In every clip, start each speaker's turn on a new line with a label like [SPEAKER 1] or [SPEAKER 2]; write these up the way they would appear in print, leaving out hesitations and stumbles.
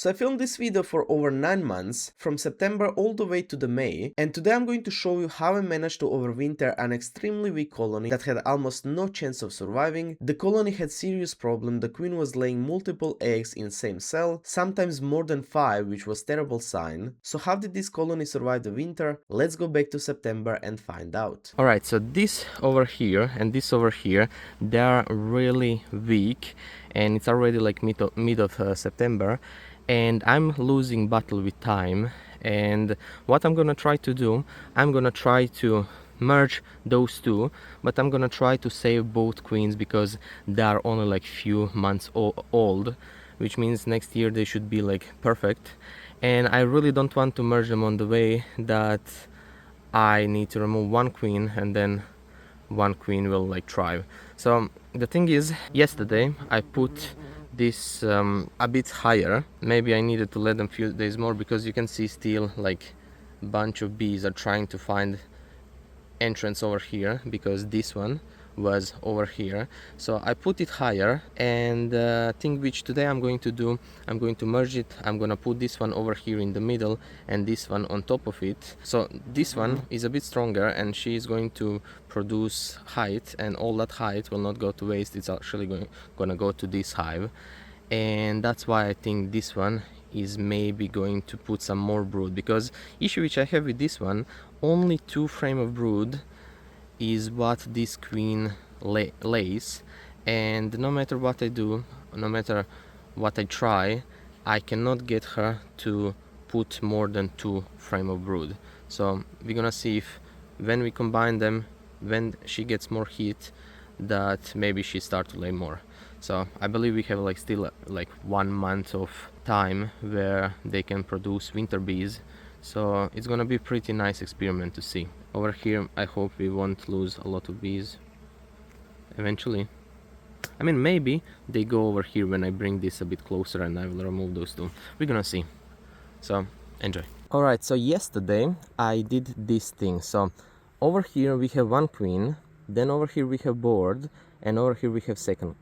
[SPEAKER 1] So I filmed this video for over 9 months, from September all the way to the May, and today I'm going to show you how I managed to overwinter an extremely weak colony that had almost no chance of surviving. The colony had serious problem, the queen was laying multiple eggs in same cell, sometimes more than 5, which was terrible sign. So how did this colony survive the winter? Let's go back to September and find out. Alright, so this over here and this over here, they are really weak, and it's already like mid of September, and I'm losing battle with time. And what I'm gonna try to do, I'm gonna try to merge those two, but I'm gonna try to save both queens because they are only like few months old, which means next year they should be like perfect. And I really don't want to merge them on the way that I need to remove one queen and then one queen will like thrive. So the thing is, yesterday I put this a bit higher. Maybe I needed to let them few days more because you can see still like a bunch of bees are trying to find entrance over here because this one was over here. So I put it higher, and thing which today I'm going to do, I'm going to merge it. I'm gonna put this one over here in the middle and this one on top of it. So this one is a bit stronger and she is going to produce height, and all that height will not go to waste. It's actually gonna go to this hive, and that's why I think this one is maybe going to put some more brood, because issue which I have with this one, only 2 frame of brood is what this queen lays, and no matter what I do, no matter what I try, I cannot get her to put more than 2 frame of brood. So we're gonna see if when we combine them, when she gets more heat, that maybe she start to lay more. So I believe we have like still like 1 month of time where they can produce winter bees. So it's gonna be pretty nice experiment to see. Over here I hope we won't lose a lot of bees eventually. I mean, maybe they go over here when I bring this a bit closer and I will remove those 2. We're gonna see. So enjoy. Alright, so yesterday I did this thing. So over here we have 1 queen, then over here we have board, and over here we have second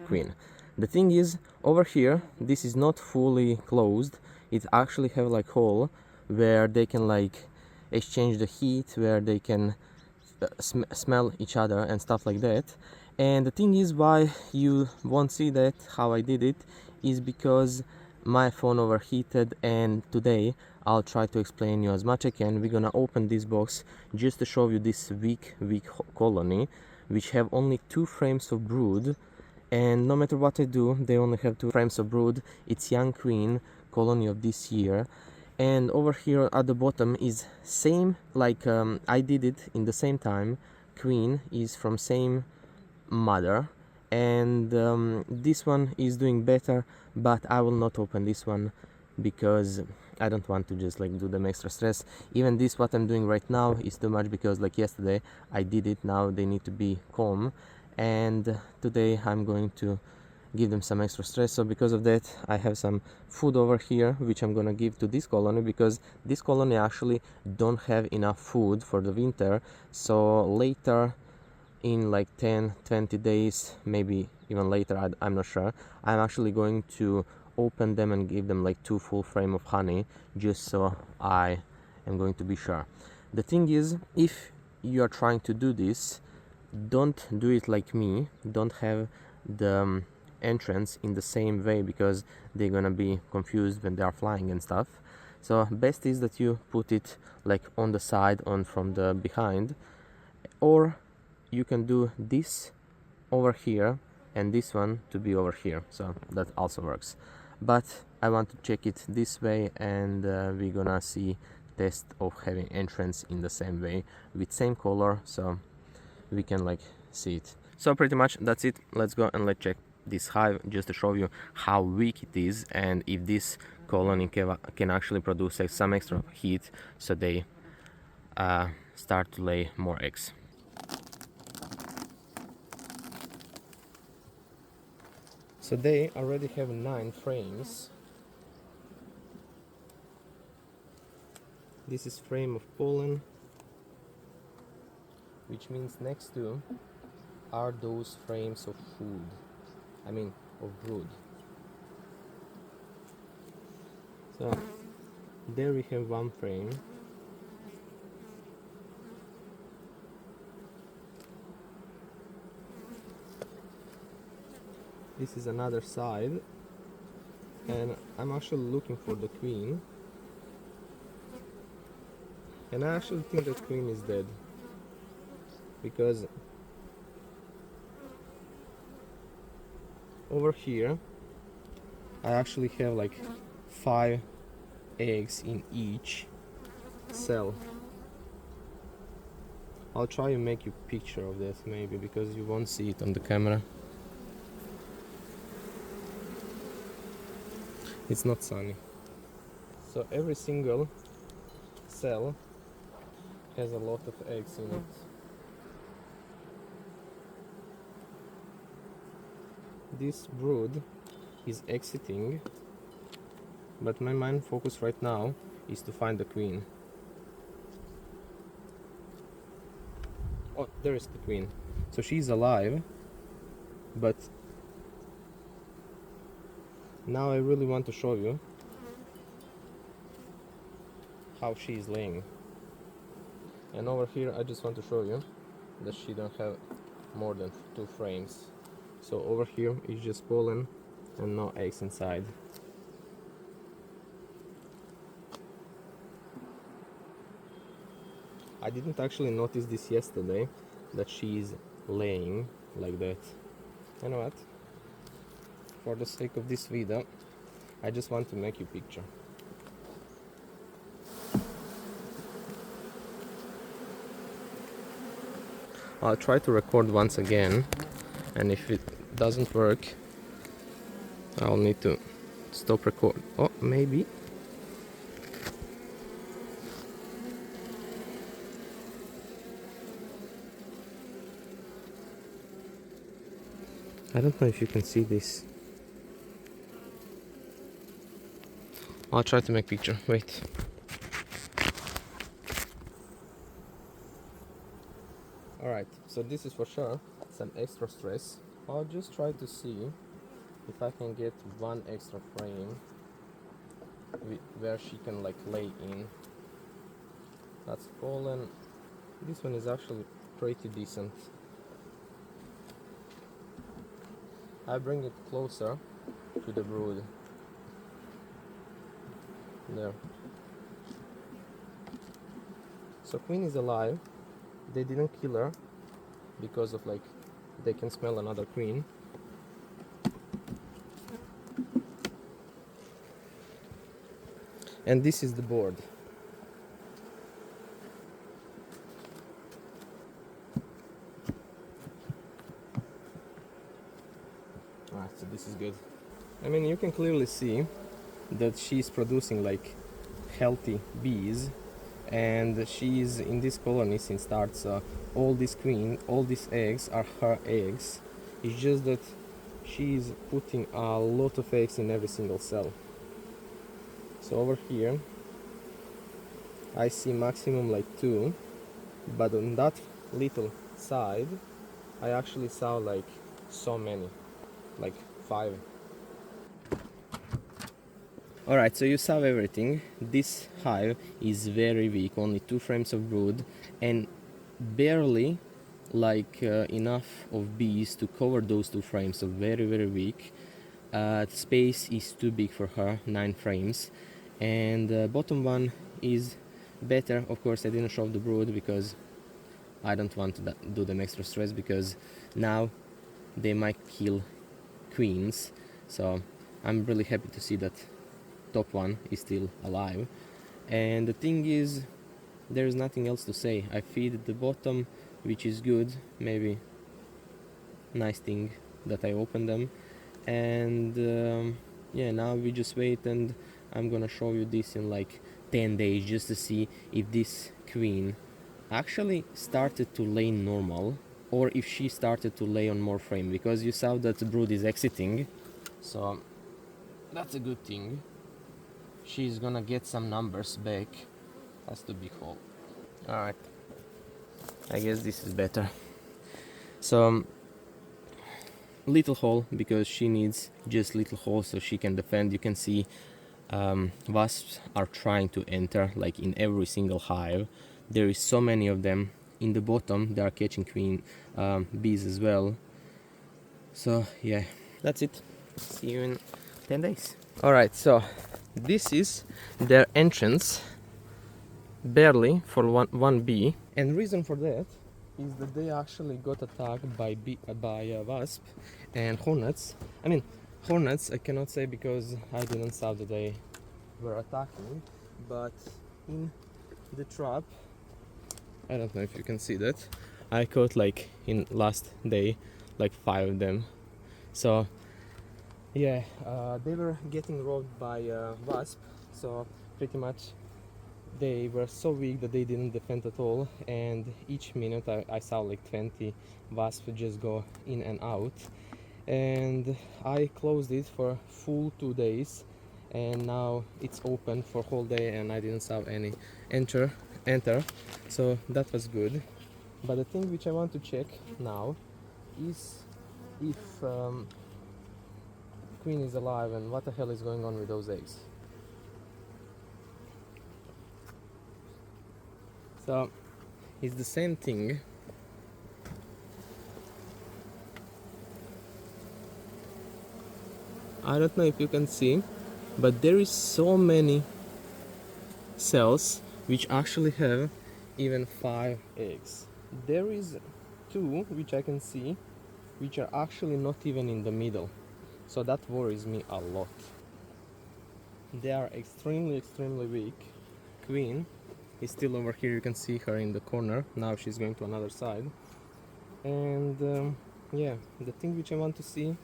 [SPEAKER 1] queen. The thing is, over here this is not fully closed. It actually have like hole where they can like exchange the heat, where they can smell each other and stuff like that. And the thing is, why you won't see that how I did it is because my phone overheated, and today I'll try to explain you as much I can. We're gonna open this box just to show you this weak colony which have only 2 frames of brood, and no matter what I do, they only have 2 frames of brood. It's young queen colony of this year. And over here at the bottom is same like I did it in the same time. Queen is from same mother, and this one is doing better, but I will not open this one because I don't want to just like do them extra stress. Even this what I'm doing right now is too much because like yesterday I did it, now they need to be calm, and today I'm going to give them some extra stress. So because of that I have some food over here which I'm gonna give to this colony, because this colony actually don't have enough food for the winter. So later in like 10-20 days, maybe even later, I'm not sure, I'm actually going to open them and give them like 2 full frame of honey, just so I am going to be sure. The thing is, if you are trying to do this, don't do it like me. Don't have the entrance in the same way, because they're gonna be confused when they are flying and stuff. So best is that you put it like on the side, on from the behind, or you can do this over here and this one to be over here, so that also works. But I want to check it this way, and we're gonna see test of having entrance in the same way with same color, so we can like see it. So pretty much that's it. Let's go and let's check this hive just to show you how weak it is, and if this colony can actually produce like some extra heat so they start to lay more eggs. So they already have 9 frames. This is frame of pollen, which means next to are those frames of food, I mean of brood. So there we have one frame. This is another side, and I'm actually looking for the queen, and I actually think the queen is dead, because over here I actually have like 5 eggs in each cell. I'll try and make you a picture of this maybe, because you won't see it on the camera. It's not sunny. So every single cell has a lot of eggs in it. This brood is exiting, but my main focus right now is to find the queen. Oh, there is the queen. So she's alive, but now I really want to show you how she is laying. And over here I just want to show you that she don't have more than 2 frames. So over here is just pollen and no eggs inside. I didn't actually notice this yesterday, that she is laying like that. You know what? For the sake of this video, I just want to make you a picture. I'll try to record once again, and if it doesn't work, I'll need to stop record. Oh, maybe. I don't know if you can see this. I'll try to make picture. Wait. Alright, so this is for sure some extra stress. I'll just try to see if I can get one extra frame where she can like lay in. That's pollen. This one is actually pretty decent. I bring it closer to the brood. There. So queen is alive. They didn't kill her because of like they can smell another queen. And this is the board. Alright, so this is good. I mean, you can clearly see that she's producing like healthy bees, and she's in this colony since start, so all these eggs are her eggs. It's just that she's putting a lot of eggs in every single cell. So over here I see maximum like 2, but on that little side I actually saw like so many, like 5. Alright, so you saw everything. This hive is very weak, only 2 frames of brood, and barely like enough of bees to cover those 2 frames, so very weak. The space is too big for her, 9 frames, and the bottom one is better. Of course I didn't show the brood because I don't want to do them extra stress, because now they might kill queens. So I'm really happy to see that top one is still alive. And the thing is, there's nothing else to say. I feed the bottom, which is good. Maybe nice thing that I opened them. And yeah, now we just wait, and I'm gonna show you this in like 10 days just to see if this queen actually started to lay normal, or if she started to lay on more frame, because you saw that the brood is exiting, so that's a good thing. She's gonna get some numbers back. Has to be whole. Alright, I guess this is better. So little hole, because she needs just little hole so she can defend. You can see
[SPEAKER 2] wasps are trying to enter, like in every single hive. There is so many of them. In the bottom they are catching queen bees as well. So yeah, that's it. See you in 10 days. Alright, so this is their entrance, barely for one bee. And reason for that is that they actually got attacked by wasp and hornets. I mean, hornets I cannot say because I didn't saw that they were attacking, but in the trap, I don't know if you can see that, I caught like in last day like 5 of them. So yeah, they were getting robbed by wasp, so pretty much they were so weak that they didn't defend at all, and each minute I saw like 20 wasps just go in and out. And I closed it for full 2 days, and now it's open for whole day and I didn't saw any enter, so that was good. But the thing which I want to check now is if queen is alive and what the hell is going on with those eggs. So it's the same thing. I don't know if you can see, but there is so many cells which actually have even 5 eggs. There is 2 which I can see which are actually not even in the middle, so that worries me a lot. They are extremely weak. Queen is still over here, you can see her in the corner. Now she's going to another side. And yeah, the thing which I want to see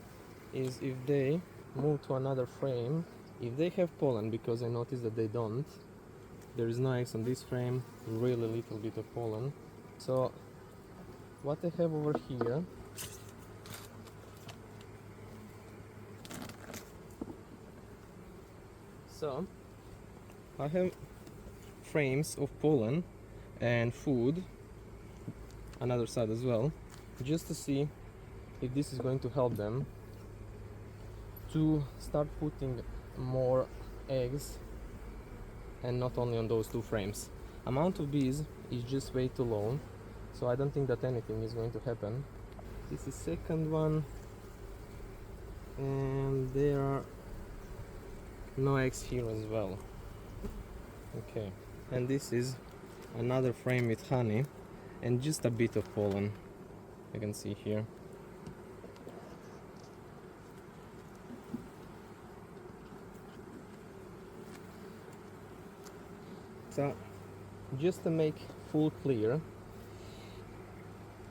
[SPEAKER 2] is if they move to another frame, if they have pollen, because I noticed that they don't. There is no eggs on this frame, really little bit of pollen. So what I have over here, so I have frames of pollen and food, another side as well, just to see if this is going to help them to start putting more eggs, and not only on those 2 frames. Amount of bees is just way too low, so I don't think that anything is going to happen. This is second one, and there are no eggs here as well. Okay, and this is another frame with honey and just a bit of pollen, you can see here. So just to make full clear,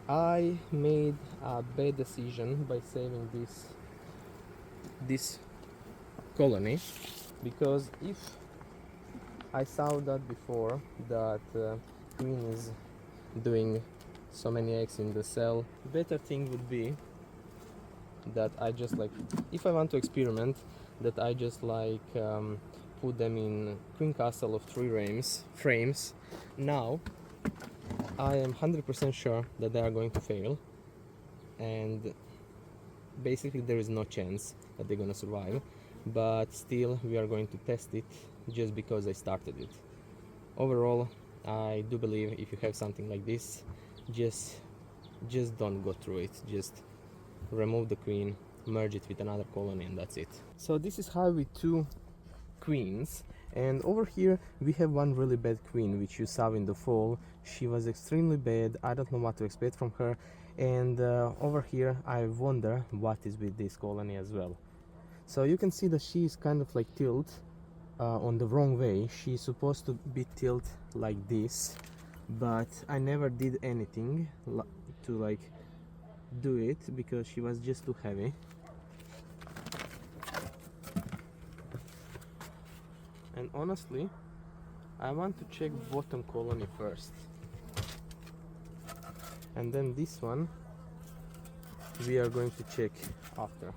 [SPEAKER 2] I made a bad decision by saving this colony, because if I saw that before, that queen is doing so many eggs in the cell, better thing would be that I just like, if I want to experiment, that I just like put them in queen castle of 3 frames. Now I am 100% sure that they are going to fail, and basically there is no chance that they're gonna survive, but still we are going to test it just because I started it. Overall, I do believe if you have something like this, just don't go through it. Just remove the queen, merge it with another colony, and that's it. So this is how with 2 queens, and over here we have one really bad queen which you saw in the fall. She was extremely bad, I don't know what to expect from her. And over here I wonder what is with this colony as well. So you can see that she is kind of like tilt on the wrong way. She's supposed to be tilt like this, but I never did anything to like do it because she was just too heavy. And honestly, I want to check bottom colony first, and then this one we are going to check after.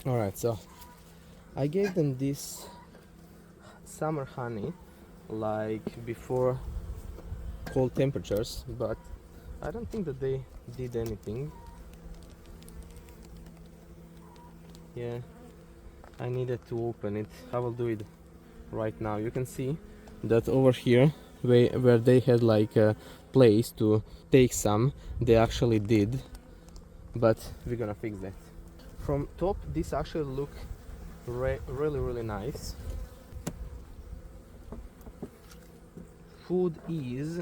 [SPEAKER 2] Alright, so I gave them this summer honey like before cold temperatures, but I don't think that they did anything. Yeah, I needed to open it. I will do it right now. You can see that over here, where they had like a place to take some, they actually did, but we're gonna fix that. From top, this actually look really nice. Food is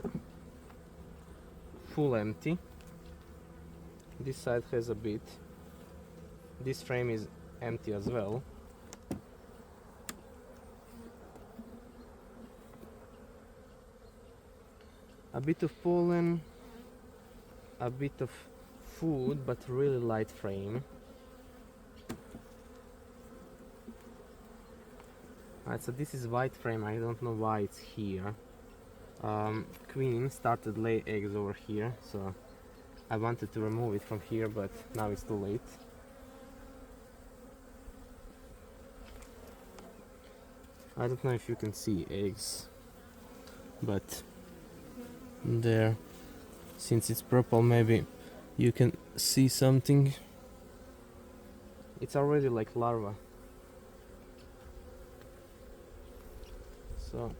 [SPEAKER 2] full empty. This side has a bit. This frame is empty as well. A bit of pollen, a bit of food, but really light frame. Alright, so this is white frame. I don't know why it's here. Queen started lay eggs over here, so I wanted to remove it from here, but now it's too late. I don't know if you can see eggs, but there, since it's purple, maybe you can see something. It's already like larva. So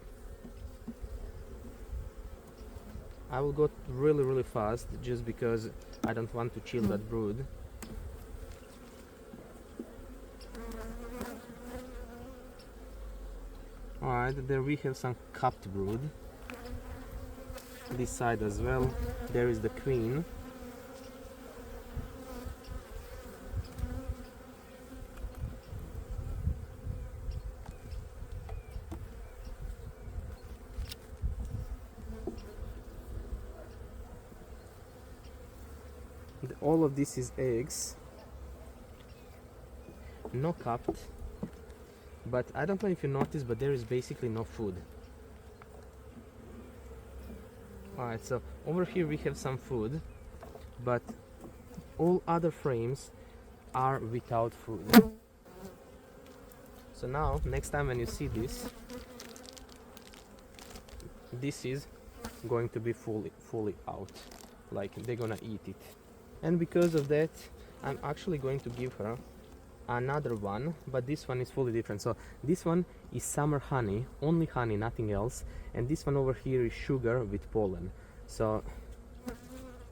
[SPEAKER 2] I will go really fast, just because I don't want to chill that brood. Alright, there we have some capped brood. This side as well, there is the queen. All of this is eggs, no capped, but I don't know if you noticed, but there is basically no food. Alright, so over here we have some food, but all other frames are without food. So now, next time when you see this, this is going to be fully out, like they're gonna eat it. And because of that, I'm actually going to give her another one, but this one is fully different. So this one is summer honey, only honey, nothing else, and this one over here is sugar with pollen. So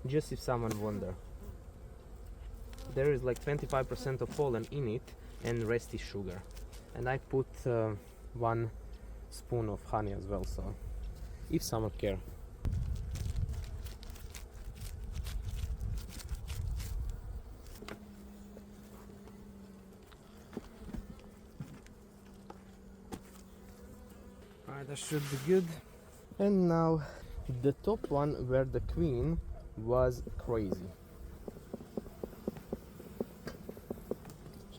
[SPEAKER 2] just if someone wonder, there is like 25% of pollen in it and rest is sugar. And I put 1 spoon of honey as well, so if someone care. Alright, that should be good. And now the top one, where the queen was crazy.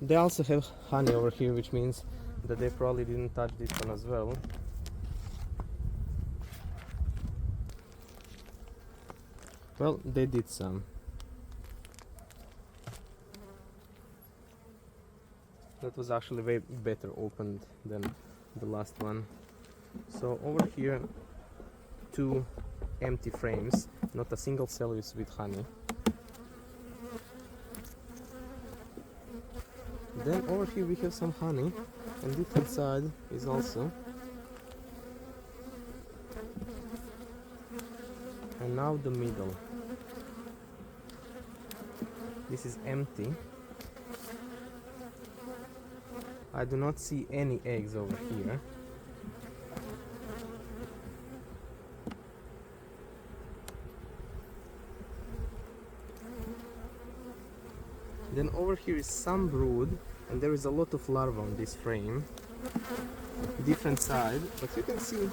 [SPEAKER 2] They also have honey over here, which means that they probably didn't touch this one as well. Well, they did some. That was actually way better opened than the last one. So over here, 2 empty frames, not a single cell is with honey. Then over here we have some honey, and different side is also. And now the middle. This is empty. I do not see any eggs over here. Then over here is some brood, and there is a lot of larvae on this frame. Different side, but you can see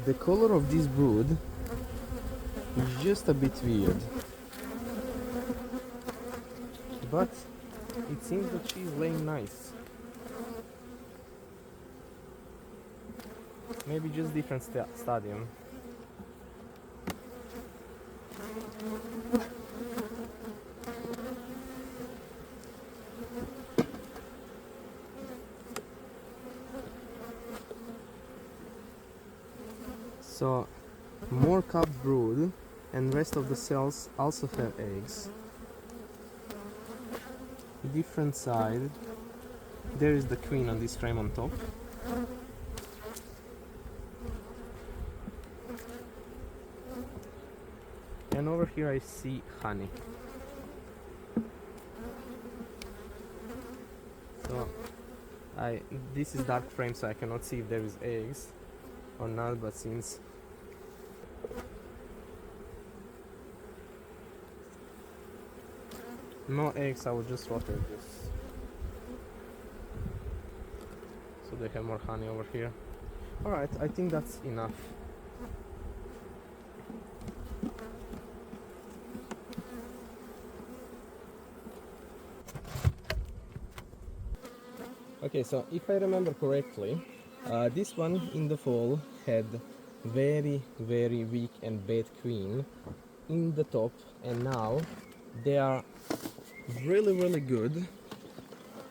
[SPEAKER 2] the color of this brood is just a bit weird. But it seems that she's laying nice. Maybe just different stadium. So more cup brood, and rest of the cells also have eggs. Different side. There is the queen on this frame on top. And over here I see honey. So this is dark frame, so I cannot see if there is eggs or not, but since no eggs, I will just rotate this. So they have more honey over here. Alright, I think that's enough. Okay, so if I remember correctly, this one in the fall had very weak and bad queen in the top, and now they are really good,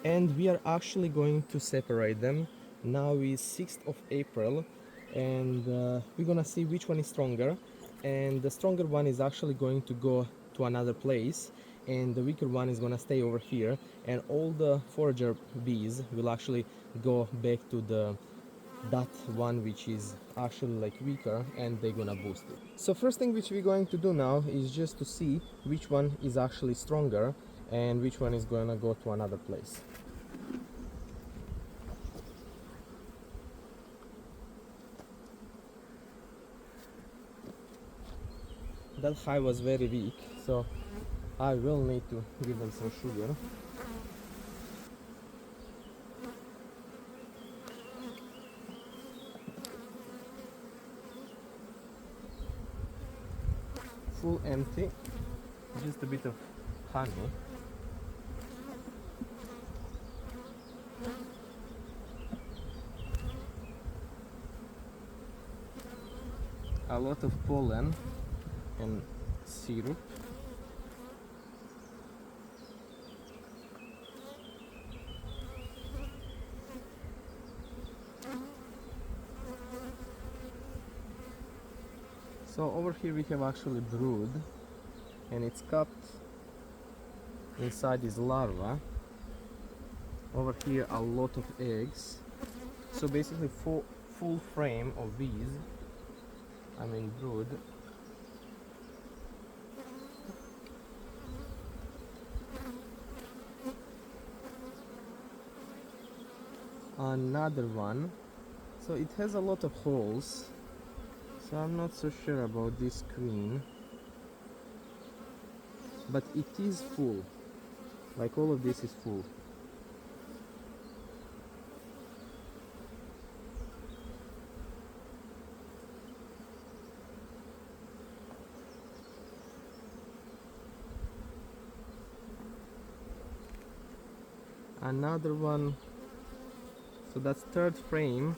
[SPEAKER 2] and we are actually going to separate them. Now is 6th of April, and we're gonna see which one is stronger, and the stronger one is actually going to go to another place, and the weaker one is gonna stay over here, and all the forager bees will actually go back to that one which is actually like weaker, and they're gonna boost it. So first thing which we're going to do now is just to see which one is actually stronger and which one is gonna go to another place. That hive was very weak, so I will need to give them some sugar. Full empty, just a bit of honey. A lot of pollen and syrup. So over here we have actually brood, and it's cupped inside is larva. Over here a lot of eggs. So basically full frame of bees, I mean brood. Another one. So it has a lot of holes, so I'm not so sure about this queen, but it is full, like all of this is full. Another one. So that's third frame.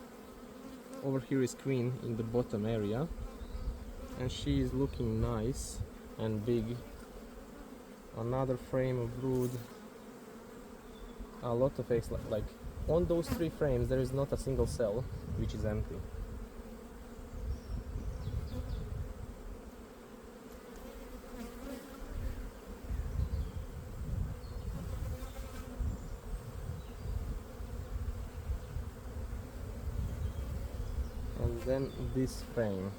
[SPEAKER 2] Over here is queen in the bottom area, and she is looking nice and big. Another frame of brood. A lot of eggs, like on those 3 frames there is not a single cell which is empty. And then this frame,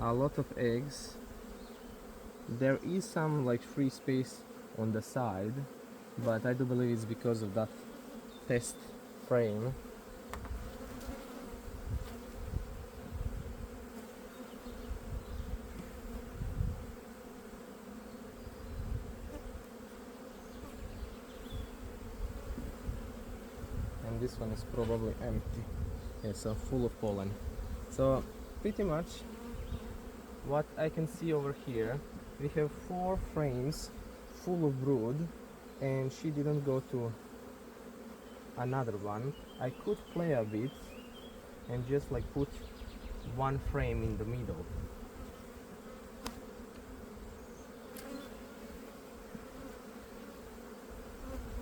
[SPEAKER 2] a lot of eggs. There is some like free space on the side, but I do believe it's because of that test frame. And this one is probably empty. Yes, so full of pollen. So pretty much what I can see over here, we have 4 frames full of brood, and she didn't go to another one. I could play a bit and just like put 1 frame in the middle.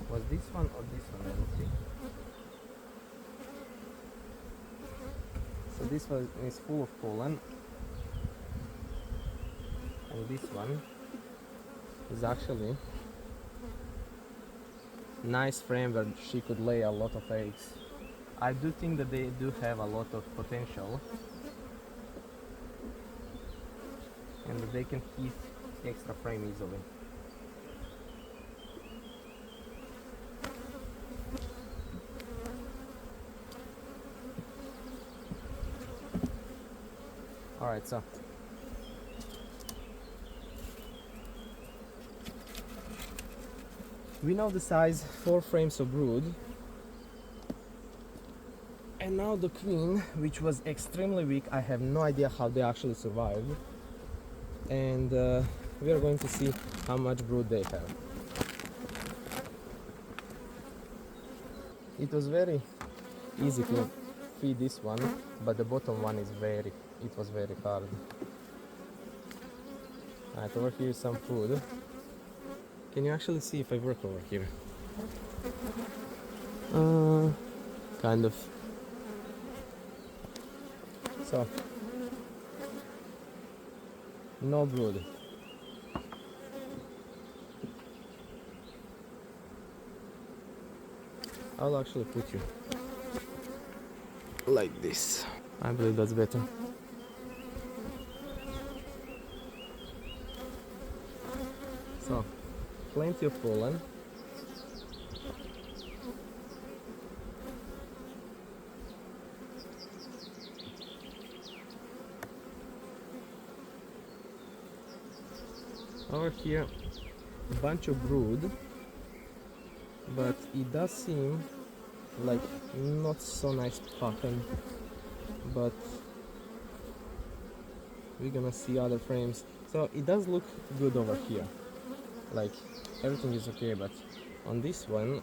[SPEAKER 2] Was this one or this one empty? So So this one is full of pollen, and this one is actually nice frame where she could lay a lot of eggs. I do think that they do have a lot of potential and that they can hit extra frame easily. Alright, so we know the size, 4 frames of brood. And now the queen, which was extremely weak, I have no idea how they actually survived. And we are going to see how much brood they have. It was very easy to feed this one, but the bottom one is it was very hard. Alright, over here is some food. Can you actually see if I work over here? Kind of. So, no brood. I'll actually put you like this. I believe that's better. So, plenty of pollen. Over here, a bunch of brood, but it does seem like not so nice pattern, but we're gonna see other frames. So it does look good over here, like everything is okay, but on this one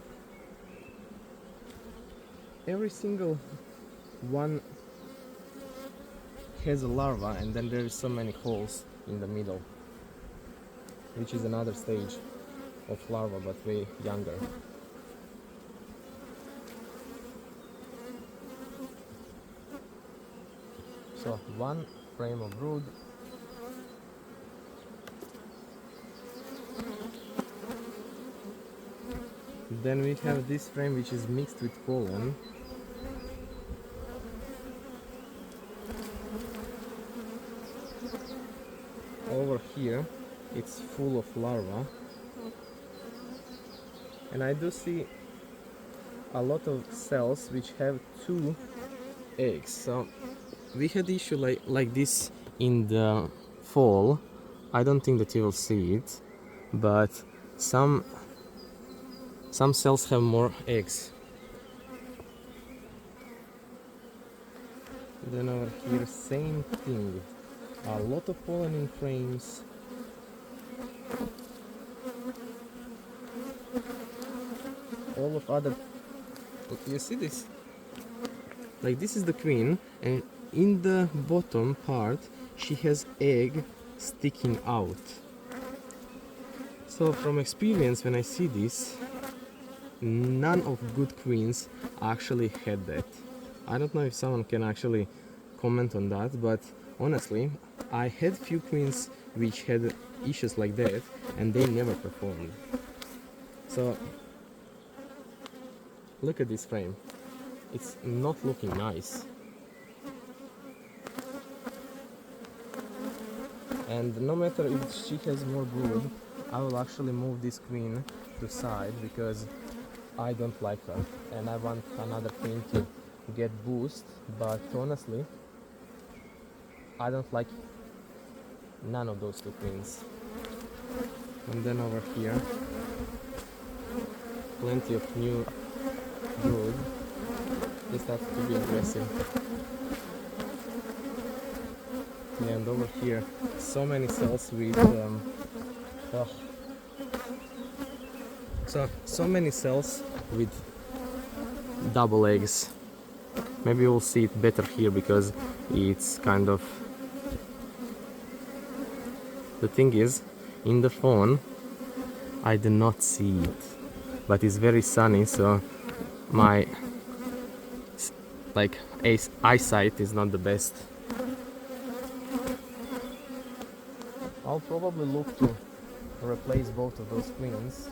[SPEAKER 2] every single one has a larva, and then there is so many holes in the middle, which is another stage of larva but way younger. So 1 frame of brood. Then we have this frame which is mixed with pollen. Over here it's full of larvae, and I do see a lot of cells which have 2 eggs. So we had issue like this in the fall. I don't think that you will see it, but some cells have more eggs. Then over here, same thing. A lot of pollen in frames. All of other... You see this? Like this is the queen, and in the bottom part she has egg sticking out. So from experience, when I see this, none of good queens actually had that. I don't know if someone can actually comment on that, but honestly, I had few queens which had issues like that and they never performed. So look at this frame. It's not looking nice. And no matter if she has more brood, I will actually move this queen to side because I don't like her and I want another queen to get boost, but honestly I don't like none of those 2 queens. And then over here, plenty of new brood. They start to be aggressive. And over here, so many cells with so many cells with double eggs. Maybe we'll see it better here because it's kind of... The thing is, in the phone I do not see it, but it's very sunny, so my like eyesight is not the best. I'll probably look to replace both of those queens,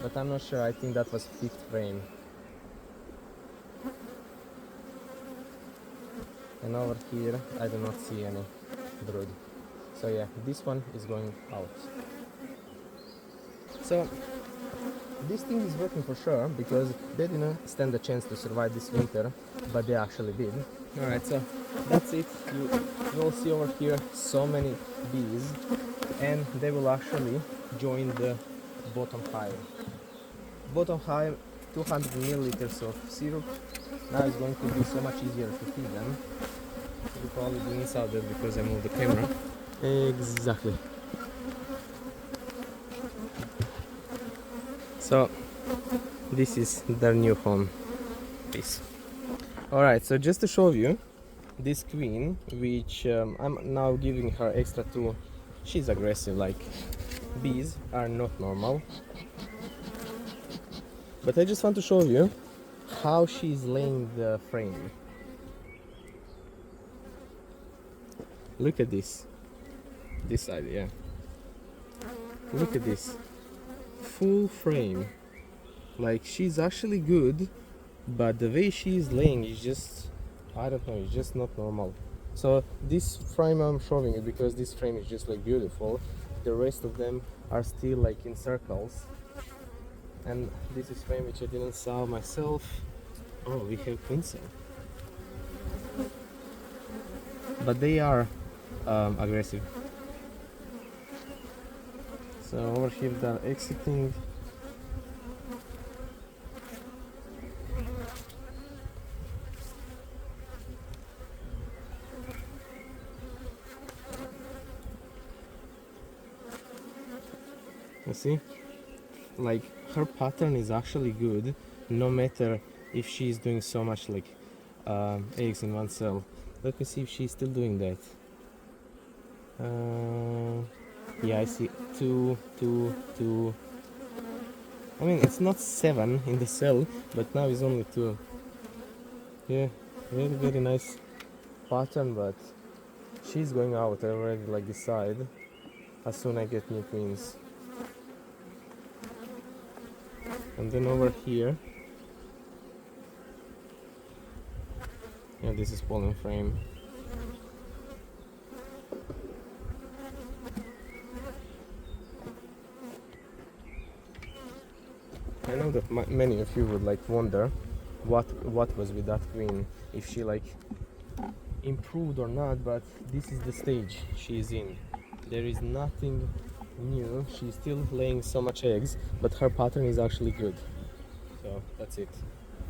[SPEAKER 2] but I'm not sure. I think that was 5th frame. And over here I do not see any brood. So yeah, this one is going out. So this thing is working for sure, because they didn't stand a chance to survive this winter, but they actually did. Alright, so that's it. You will see over here so many bees, and they will actually join the bottom hive. Bottom hive, 200 milliliters of syrup. Now it's going to be so much easier to feed them. You probably didn't saw that because I moved the camera. Exactly. So this is their new home. Peace. Alright, so just to show you this queen, which I'm now giving her extra to, she's aggressive, like bees are not normal. But I just want to show you how she's laying the frame. Look at this side, yeah. Look at this full frame. Like, she's actually good, but the way she's laying is just, I don't know, it's just not normal. So this frame I'm showing you because this frame is just like beautiful. The rest of them are still like in circles, and this is frame which I didn't saw myself. Oh, we have queen cell, but they are aggressive. So over here they're exiting. You see, like, her pattern is actually good, no matter if she's doing so much like eggs in one cell. Let me see if she's still doing that. Yeah, I see 2, 2, 2. I mean, it's not 7 in the cell, but now it's only 2. Yeah, very, very nice pattern, but she's going out. I already like decide as soon as I get new queens. And then over here, yeah, this is pollen frame. I know that many of you would like wonder what was with that queen, if she like improved or not, but this is the stage she's in. There is nothing new. She's still laying so much eggs, but her pattern is actually good. So that's it.